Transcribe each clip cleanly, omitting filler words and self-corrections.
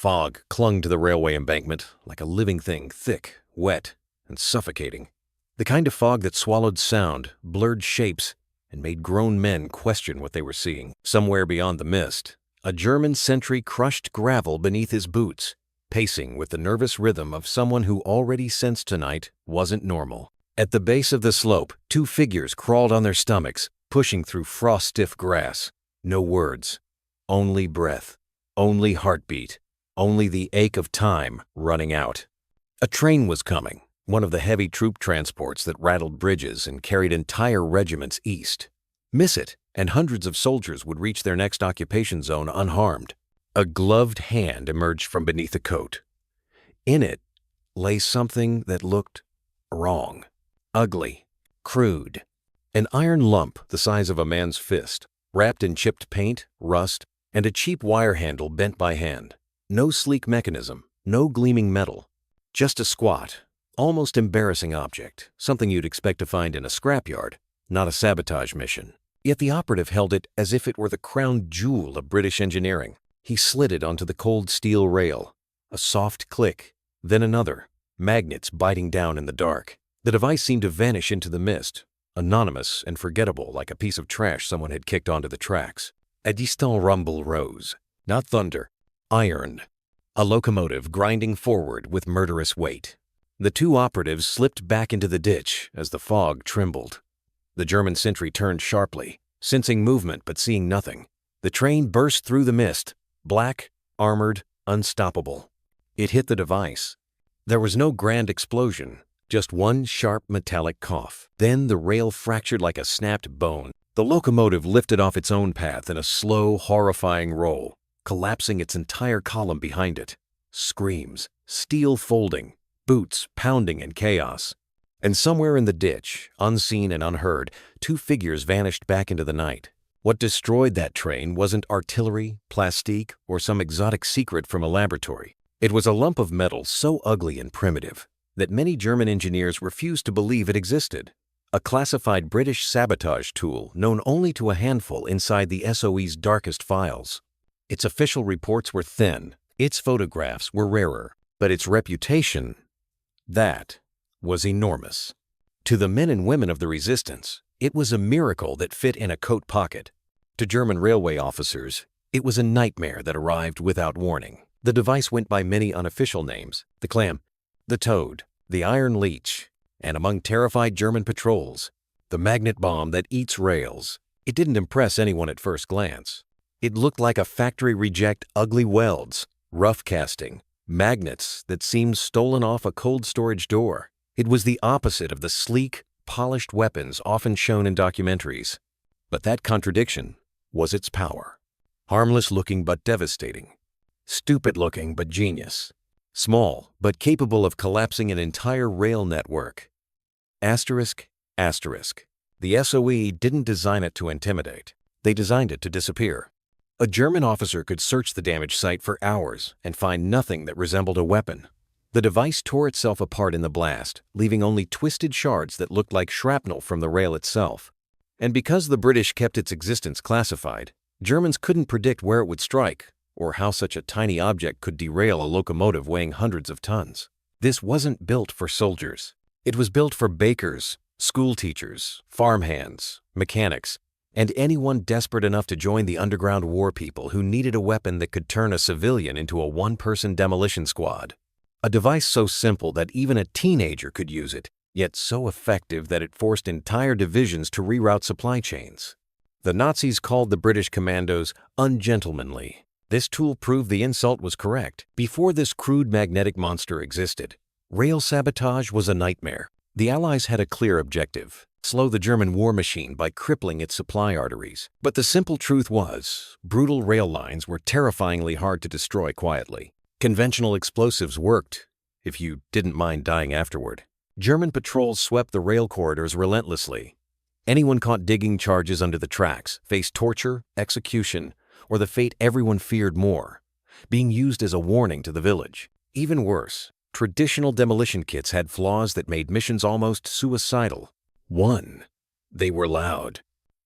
Fog clung to the railway embankment like a living thing, thick, wet, and suffocating. The kind of fog that swallowed sound, blurred shapes, and made grown men question what they were seeing. Somewhere beyond the mist, a German sentry crushed gravel beneath his boots, pacing with the nervous rhythm of someone who already sensed tonight wasn't normal. At the base of the slope, two figures crawled on their stomachs, pushing through frost-stiff grass. No words, only breath, only heartbeat, only the ache of time running out. A train was coming, one of the heavy troop transports that rattled bridges and carried entire regiments east. Miss it, and hundreds of soldiers would reach their next occupation zone unharmed. A gloved hand emerged from beneath the coat. In it lay something that looked wrong, ugly, crude. An iron lump the size of a man's fist, wrapped in chipped paint, rust, and a cheap wire handle bent by hand. No sleek mechanism, no gleaming metal. Just a squat, almost embarrassing object, something you'd expect to find in a scrapyard, not a sabotage mission. Yet the operative held it as if it were the crown jewel of British engineering. He slid it onto the cold steel rail. A soft click, then another, magnets biting down in the dark. The device seemed to vanish into the mist, anonymous and forgettable like a piece of trash someone had kicked onto the tracks. A distant rumble rose, not thunder, iron. A locomotive grinding forward with murderous weight. The two operatives slipped back into the ditch as the fog trembled. The German sentry turned sharply, sensing movement but seeing nothing. The train burst through the mist, black, armored, unstoppable. It hit the device. There was no grand explosion, just one sharp metallic cough. Then the rail fractured like a snapped bone. The locomotive lifted off its own path in a slow, horrifying roll, collapsing its entire column behind it. Screams, steel folding, boots pounding in chaos. And somewhere in the ditch, unseen and unheard, two figures vanished back into the night. What destroyed that train wasn't artillery, plastique, or some exotic secret from a laboratory. It was a lump of metal so ugly and primitive that many German engineers refused to believe it existed. A classified British sabotage tool known only to a handful inside the SOE's darkest files. Its official reports were thin, its photographs were rarer, but its reputation, that was enormous. To the men and women of the resistance, it was a miracle that fit in a coat pocket. To German railway officers, it was a nightmare that arrived without warning. The device went by many unofficial names: the clam, the toad, the iron leech, and among terrified German patrols, the magnet bomb that eats rails. It didn't impress anyone at first glance. It looked like a factory reject, ugly welds, rough casting, magnets that seemed stolen off a cold storage door. It was the opposite of the sleek, polished weapons often shown in documentaries. But that contradiction was its power. Harmless looking but devastating. Stupid looking but genius. Small but capable of collapsing an entire rail network. Asterisk, asterisk. The SOE didn't design it to intimidate. They designed it to disappear. A German officer could search the damaged site for hours and find nothing that resembled a weapon. The device tore itself apart in the blast, leaving only twisted shards that looked like shrapnel from the rail itself. And because the British kept its existence classified, Germans couldn't predict where it would strike, or how such a tiny object could derail a locomotive weighing hundreds of tons. This wasn't built for soldiers. It was built for bakers, school teachers, farmhands, mechanics, and anyone desperate enough to join the underground war people who needed a weapon that could turn a civilian into a one-person demolition squad. A device so simple that even a teenager could use it, yet so effective that it forced entire divisions to reroute supply chains. The Nazis called the British commandos ungentlemanly. This tool proved the insult was correct. Before this crude magnetic monster existed, rail sabotage was a nightmare. The Allies had a clear objective: slow the German war machine by crippling its supply arteries. But the simple truth was, brutal rail lines were terrifyingly hard to destroy quietly. Conventional explosives worked, if you didn't mind dying afterward. German patrols swept the rail corridors relentlessly. Anyone caught digging charges under the tracks faced torture, execution, or the fate everyone feared more: being used as a warning to the village. Even worse, traditional demolition kits had flaws that made missions almost suicidal. One, they were loud.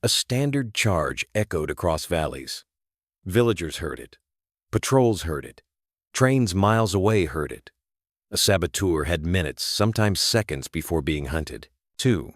A standard charge echoed across valleys. Villagers heard it. Patrols heard it. Trains miles away heard it. A saboteur had minutes, sometimes seconds, before being hunted. 2.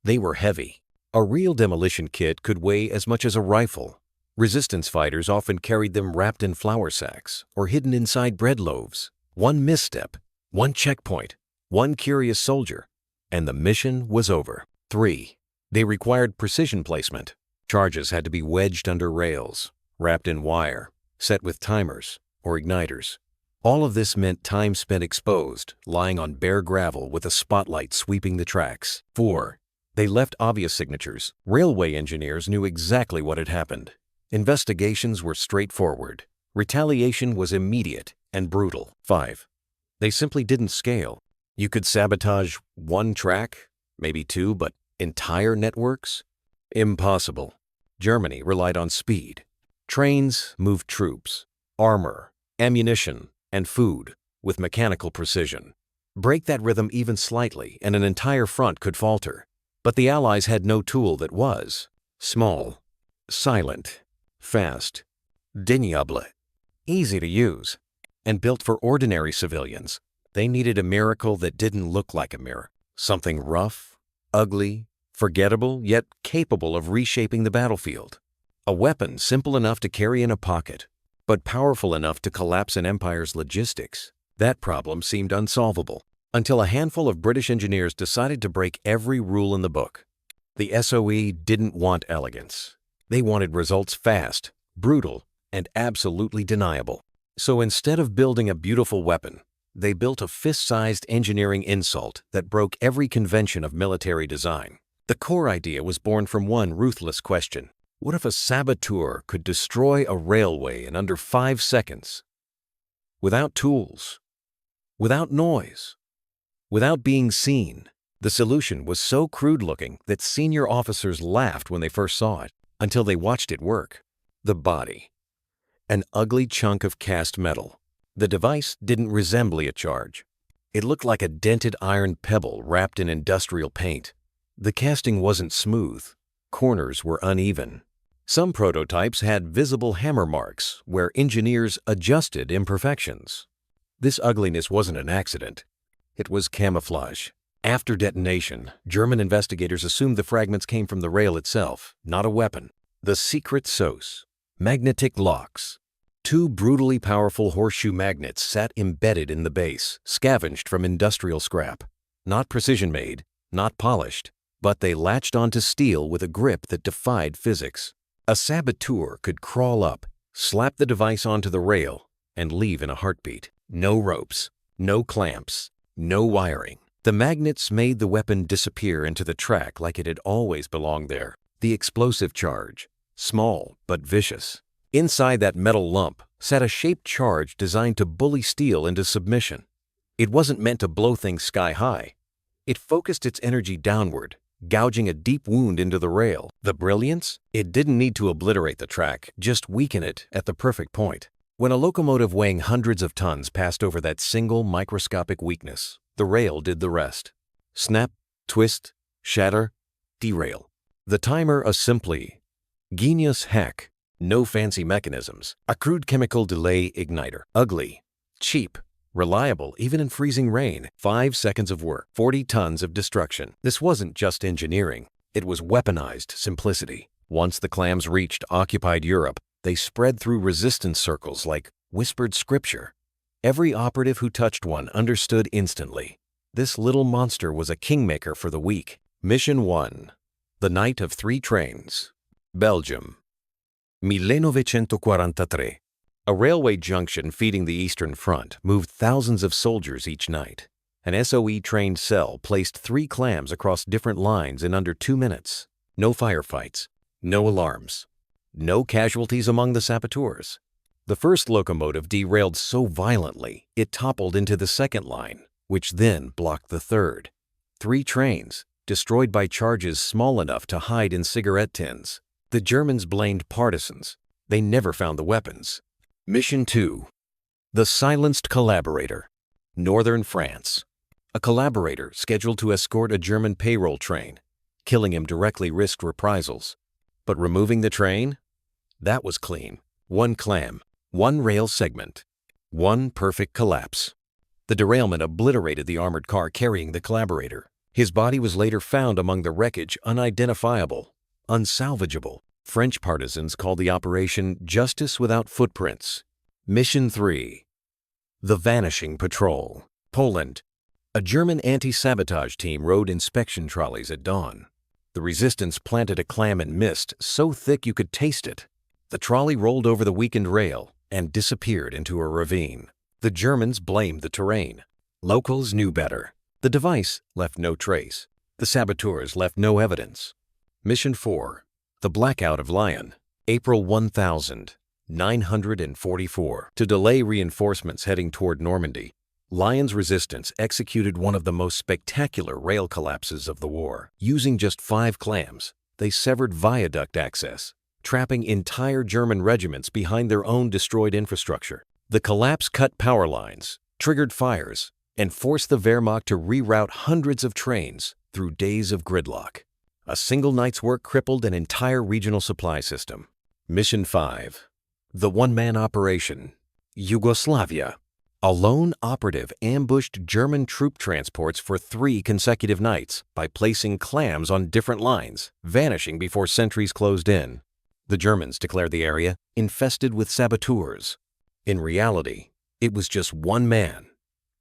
They were heavy. A real demolition kit could weigh as much as a rifle. Resistance fighters often carried them wrapped in flour sacks or hidden inside bread loaves. One misstep, one checkpoint, one curious soldier, and the mission was over. 3. They required precision placement. Charges had to be wedged under rails, wrapped in wire, set with timers or igniters. All of this meant time spent exposed, lying on bare gravel with a spotlight sweeping the tracks. 4. They left obvious signatures. Railway engineers knew exactly what had happened. Investigations were straightforward. Retaliation was immediate and brutal. 5. They simply didn't scale. You could sabotage one track, maybe two, but entire networks? Impossible. Germany relied on speed. Trains moved troops, armor, ammunition, and food with mechanical precision. Break that rhythm even slightly and an entire front could falter. But the Allies had no tool that was small, silent, fast, deniable, easy to use, and built for ordinary civilians. They needed a miracle that didn't look like a mirror. Something rough, ugly, forgettable, yet capable of reshaping the battlefield. A weapon simple enough to carry in a pocket, but powerful enough to collapse an empire's logistics. That problem seemed unsolvable, until a handful of British engineers decided to break every rule in the book. The SOE didn't want elegance. They wanted results fast, brutal, and absolutely deniable. So instead of building a beautiful weapon, they built a fist-sized engineering insult that broke every convention of military design. The core idea was born from one ruthless question. What if a saboteur could destroy a railway in under 5 seconds? Without tools, without noise, without being seen. The solution was so crude-looking that senior officers laughed when they first saw it, until they watched it work. The body. An ugly chunk of cast metal. The device didn't resemble a charge. It looked like a dented iron pebble wrapped in industrial paint. The casting wasn't smooth. Corners were uneven. Some prototypes had visible hammer marks where engineers adjusted imperfections. This ugliness wasn't an accident. It was camouflage. After detonation, German investigators assumed the fragments came from the rail itself, not a weapon. The secret sauce. Magnetic locks. 2 brutally powerful horseshoe magnets sat embedded in the base, scavenged from industrial scrap. Not precision-made, not polished, but they latched onto steel with a grip that defied physics. A saboteur could crawl up, slap the device onto the rail, and leave in a heartbeat. No ropes, no clamps, no wiring. The magnets made the weapon disappear into the track like it had always belonged there. The explosive charge, small but vicious. Inside that metal lump sat a shaped charge designed to bully steel into submission. It wasn't meant to blow things sky high. It focused its energy downward, gouging a deep wound into the rail. The brilliance? It didn't need to obliterate the track, just weaken it at the perfect point. When a locomotive weighing hundreds of tons passed over that single microscopic weakness, the rail did the rest. Snap, twist, shatter, derail. The timer a simply genius hack. No fancy mechanisms. A crude chemical delay igniter. Ugly, cheap, reliable even in freezing rain. 5 seconds of work, 40 tons of destruction. This wasn't just engineering. It was weaponized simplicity. Once the clams reached occupied Europe, they spread through resistance circles like whispered scripture. Every operative who touched one understood instantly. This little monster was a kingmaker for the weak. Mission 1. The Night of 3 Trains. Belgium. 1943. A railway junction feeding the Eastern Front moved thousands of soldiers each night. An SOE-trained cell placed 3 clams across different lines in under 2 minutes. No firefights, no alarms, no casualties among the saboteurs. The first locomotive derailed so violently it toppled into the second line, which then blocked the third. 3 trains, destroyed by charges small enough to hide in cigarette tins. The Germans blamed partisans. They never found the weapons. Mission 2. The Silenced Collaborator. Northern France. A collaborator scheduled to escort a German payroll train. Killing him directly risked reprisals. But removing the train? That was clean. 1 clam, 1 rail segment. One perfect collapse. The derailment obliterated the armored car carrying the collaborator. His body was later found among the wreckage, unidentifiable, unsalvageable. French partisans called the operation Justice Without Footprints. Mission 3. The Vanishing Patrol. Poland. A German anti-sabotage team rode inspection trolleys at dawn. The resistance planted a clam in mist so thick you could taste it. The trolley rolled over the weakened rail and disappeared into a ravine. The Germans blamed the terrain. Locals knew better. The device left no trace. The saboteurs left no evidence. Mission 4. The Blackout of Lyon. April 1944. To delay reinforcements heading toward Normandy, Lyon's resistance executed one of the most spectacular rail collapses of the war. Using just 5 clams, they severed viaduct access, trapping entire German regiments behind their own destroyed infrastructure. The collapse cut power lines, triggered fires, and forced the Wehrmacht to reroute hundreds of trains through days of gridlock. A single night's work crippled an entire regional supply system. Mission 5. The One-Man Operation. Yugoslavia. A lone operative ambushed German troop transports for 3 consecutive nights by placing clams on different lines, vanishing before sentries closed in. The Germans declared the area infested with saboteurs. In reality, it was just one man,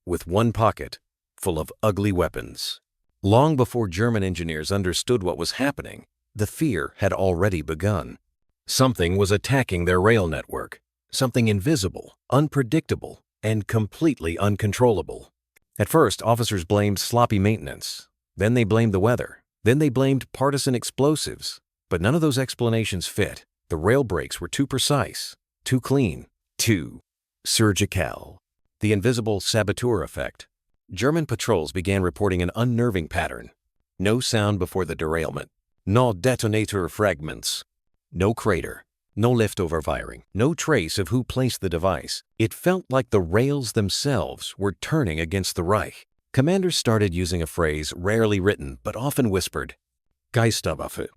with one pocket full of ugly weapons. Long before German engineers understood what was happening, the fear had already begun. Something was attacking their rail network, something invisible, unpredictable, and completely uncontrollable. At first, officers blamed sloppy maintenance. Then they blamed the weather. Then they blamed partisan explosives. But none of those explanations fit. The rail breaks were too precise, too clean, too surgical. The invisible saboteur effect. German patrols began reporting an unnerving pattern. No sound before the derailment. No detonator fragments. No crater. No leftover firing. No trace of who placed the device. It felt like the rails themselves were turning against the Reich. Commanders started using a phrase rarely written but often whispered. Geisterwaffe.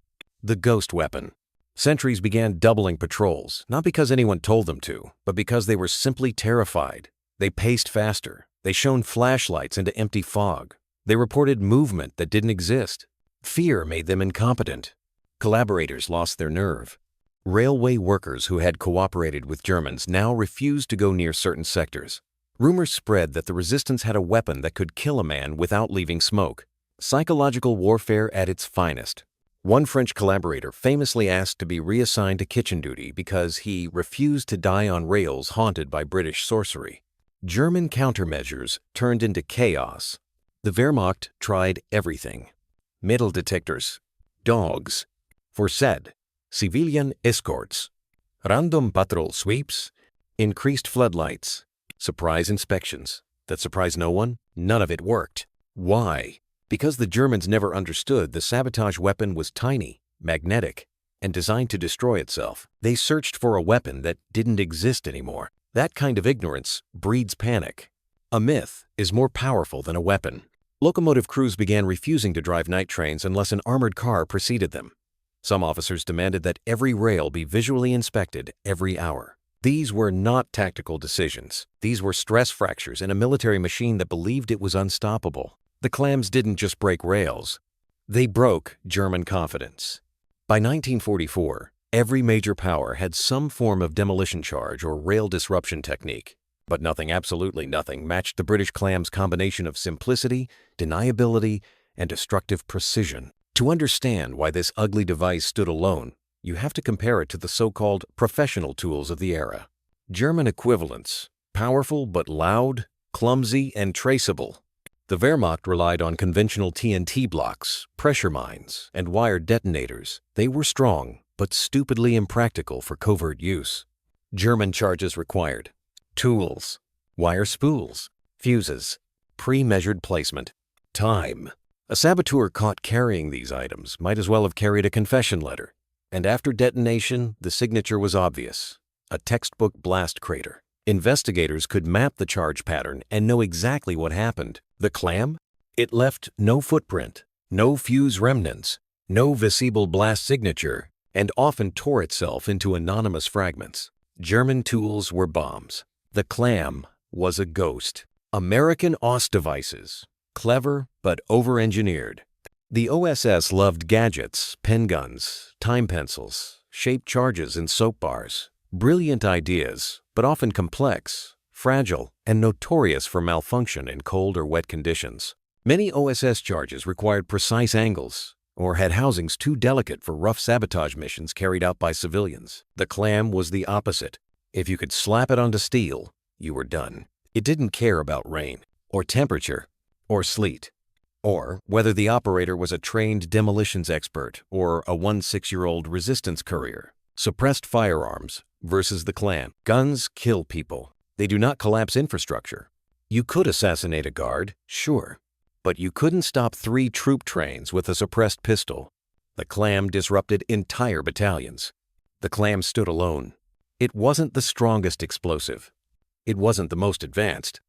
The ghost weapon. Sentries began doubling patrols, not because anyone told them to, but because they were simply terrified. They paced faster. They shone flashlights into empty fog. They reported movement that didn't exist. Fear made them incompetent. Collaborators lost their nerve. Railway workers who had cooperated with Germans now refused to go near certain sectors. Rumors spread that the resistance had a weapon that could kill a man without leaving smoke. Psychological warfare at its finest. One French collaborator famously asked to be reassigned to kitchen duty because he refused to die on rails haunted by British sorcery. German countermeasures turned into chaos. The Wehrmacht tried everything. Metal detectors, dogs, forced, civilian escorts, random patrol sweeps, increased floodlights, surprise inspections. That surprised no one? None of it worked. Why? Because the Germans never understood the sabotage weapon was tiny, magnetic, and designed to destroy itself. They searched for a weapon that didn't exist anymore. That kind of ignorance breeds panic. A myth is more powerful than a weapon. Locomotive crews began refusing to drive night trains unless an armored car preceded them. Some officers demanded that every rail be visually inspected every hour. These were not tactical decisions. These were stress fractures in a military machine that believed it was unstoppable. The clams didn't just break rails. They broke German confidence. By 1944, every major power had some form of demolition charge or rail disruption technique. But nothing, absolutely nothing, matched the British clam's combination of simplicity, deniability, and destructive precision. To understand why this ugly device stood alone, you have to compare it to the so-called professional tools of the era. German equivalents, powerful but loud, clumsy, and traceable. The Wehrmacht relied on conventional TNT blocks, pressure mines, and wired detonators. They were strong, but stupidly impractical for covert use. German charges required tools, wire spools, fuses, pre-measured placement, time. A saboteur caught carrying these items might as well have carried a confession letter. And after detonation, the signature was obvious. A textbook blast crater. Investigators could map the charge pattern and know exactly what happened. The clam? It left no footprint, no fuse remnants, no visible blast signature, and often tore itself into anonymous fragments. German tools were bombs. The clam was a ghost. American OS devices. Clever, but over-engineered. The OSS loved gadgets, pen guns, time pencils, shaped charges in soap bars. Brilliant ideas, but often complex, fragile, and notorious for malfunction in cold or wet conditions. Many OSS charges required precise angles, or had housings too delicate for rough sabotage missions carried out by civilians. The clam was the opposite. If you could slap it onto steel, you were done. It didn't care about rain, or temperature, or sleet, or whether the operator was a trained demolitions expert or a 16-year-old resistance courier. Suppressed firearms versus the clam. Guns kill people. They do not collapse infrastructure. You could assassinate a guard, sure, but you couldn't stop 3 troop trains with a suppressed pistol. The clam disrupted entire battalions. The clam stood alone. It wasn't the strongest explosive. It wasn't the most advanced.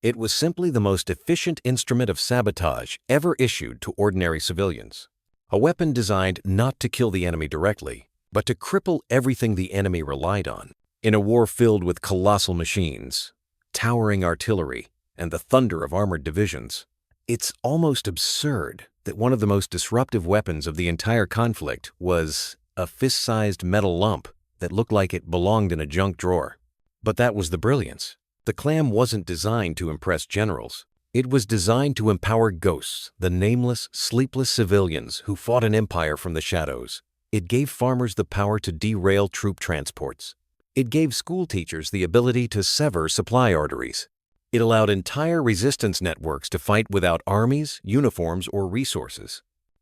It was simply the most efficient instrument of sabotage ever issued to ordinary civilians. A weapon designed not to kill the enemy directly, but to cripple everything the enemy relied on. In a war filled with colossal machines, towering artillery, and the thunder of armored divisions, it's almost absurd that one of the most disruptive weapons of the entire conflict was a fist-sized metal lump that looked like it belonged in a junk drawer. But that was the brilliance. The clam wasn't designed to impress generals. It was designed to empower ghosts, the nameless, sleepless civilians who fought an empire from the shadows. It gave farmers the power to derail troop transports. It gave school teachers the ability to sever supply arteries. It allowed entire resistance networks to fight without armies, uniforms, or resources.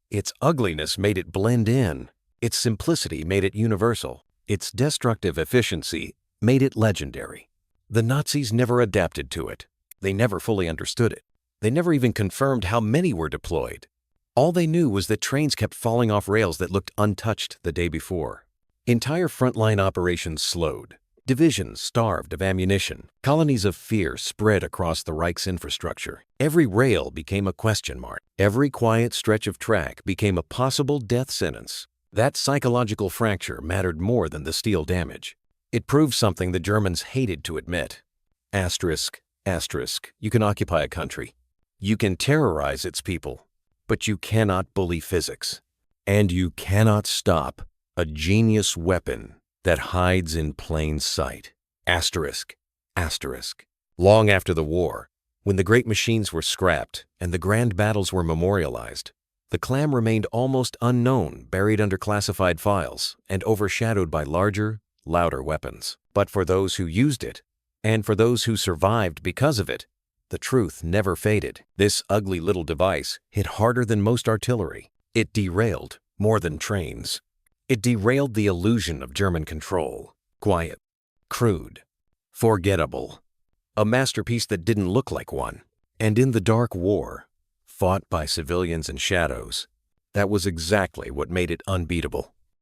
Its ugliness made it blend in. Its simplicity made it universal. Its destructive efficiency made it legendary. The Nazis never adapted to it. They never fully understood it. They never even confirmed how many were deployed. All they knew was that trains kept falling off rails that looked untouched the day before. Entire frontline operations slowed. Divisions starved of ammunition. Colonies of fear spread across the Reich's infrastructure. Every rail became a question mark. Every quiet stretch of track became a possible death sentence. That psychological fracture mattered more than the steel damage. It proved something the Germans hated to admit. Asterisk, asterisk, you can occupy a country. You can terrorize its people, but you cannot bully physics. And you cannot stop a genius weapon that hides in plain sight. Asterisk, asterisk. Long after the war, when the great machines were scrapped and the grand battles were memorialized, the clam remained almost unknown, buried under classified files and overshadowed by larger, louder weapons. But for those who used it, and for those who survived because of it, the truth never faded. This ugly little device hit harder than most artillery. It derailed more than trains. It derailed the illusion of German control. Quiet, crude, forgettable. A masterpiece that didn't look like one. And in the dark war, fought by civilians and shadows, that was exactly what made it unbeatable.